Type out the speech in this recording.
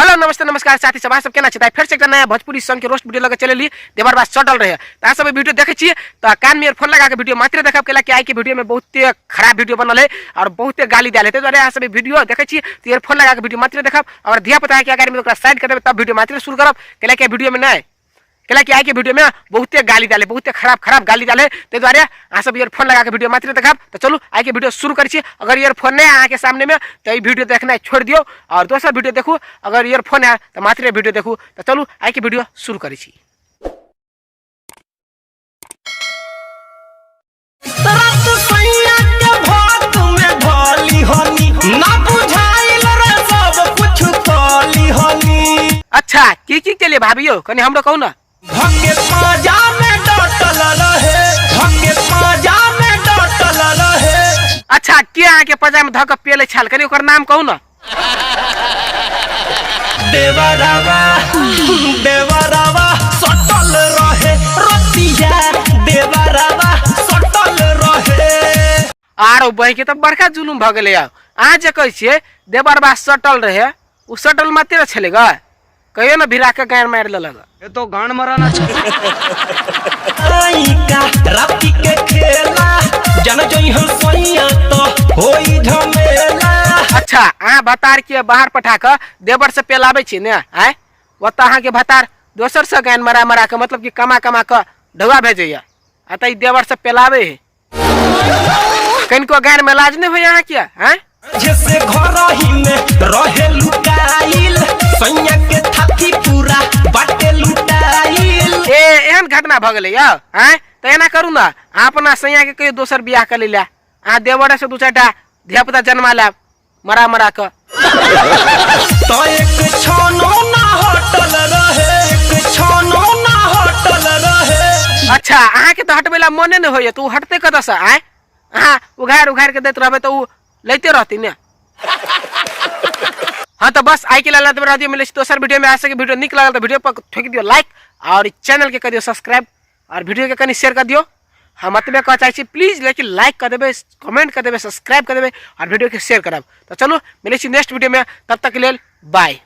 Hello नमस्ते नमस्कार साथी सब सब केना छै फिर से एक नया भोजपुरी सॉन्ग के रोस्ट वीडियो लगे चलेली देवर बात सटल रहे ता सब वीडियो देखे छी त कान में ईयरफोन लगा के वीडियो मात्र देखब केला कि आई के वीडियो में बहुते खराब वीडियो बनल है और बहुते गाली डाले ते द्वारा सब वीडियो देखे छी त ईयरफोन लगा के वीडियो मात्र देखब और धिया पुता के अगर में ओकरा साइड कर देब तब वीडियो मात्र शुरू करब केला कि वीडियो में नहीं केला कि आई के वीडियो में बहुते गाली डाले बहुते खराब गाली डाले ते द्वारा आ सब ईयरफोन लगा के वीडियो मात्र देखब तो चलो आई के वीडियो शुरू करी छी। अगर ईयरफोन नहीं आ के सामने में तो ये वीडियो देखना छोड़ दियो और दोसर वीडियो देखू। अगर ईयरफोन है तो मात्र वीडियो देखू तो चलो आई के वीडियो शुरू करी छी। अच्छा की के लिए भाभियो कनी हमरो कहू ना भक्के पाजा में डटल रहे भक्के पाजा में डटल रहे। अच्छा के आके पजा में धक पेले छाल कनी ओकर नाम कहू ना देवरावा देवरावा सटल रहे रतिया देवरावा सटल रहे। आरो बह के तो बड़का जुलूम भ गेले आज कहै छियै देवरबा सटल रहे उ सटल माते छलेगा कहियो ना भिरा के गाड़ मार लगा ये तो गांड मराना आइका राती के खेला जन जई हम सोइया तो होई झमेला। अच्छा आ भतार के बाहर पठा के देवर से पेलाबे छी ने आय ओता अहाँ के भतार दोसर से गान मरा के मतलब कि कमा के ढवा भेजैया आ त देवर से पेलाबे कनको गान में लाज नहीं होय अहाँ के हैं जैसे घर ही में रहे लुटाइल सैया के थाती पूरा बाटे लुटाइल। ए एहन घटना भ गेलै या हैं त एना करू ना अपना सैया के कहियो दोसर बियाह कर लेला आ देवर से दू चारटा धियापुता जन्मा ला मरा के तो एक छनो ना होटल रहे एक छनो ना होटल रहे। अच्छा अहाँ के तो हटबेला मने नहीं होय तू हटते कत से आय अहाँ उघार के देत रहबे तो उ लेते रहती ने। हाँ तो बस आई के लाल दियो मिले दोसर वीडियो में आ सके वीडियो निक लागल तो वीडियो पर ठोक दियो लाइक और चैनल के कर दियो सब्सक्राइब और वीडियो के कनी शेयर कर दियो। हम अतबे कह चाहे प्लीज लेकिन लाइक कर देबे कमेंट कर देबे सब्सक्राइब कर देबे और वीडियो के शेयर करब। तो चलो मिले नेक्स्ट वीडियो में तब तक के लिए बाय।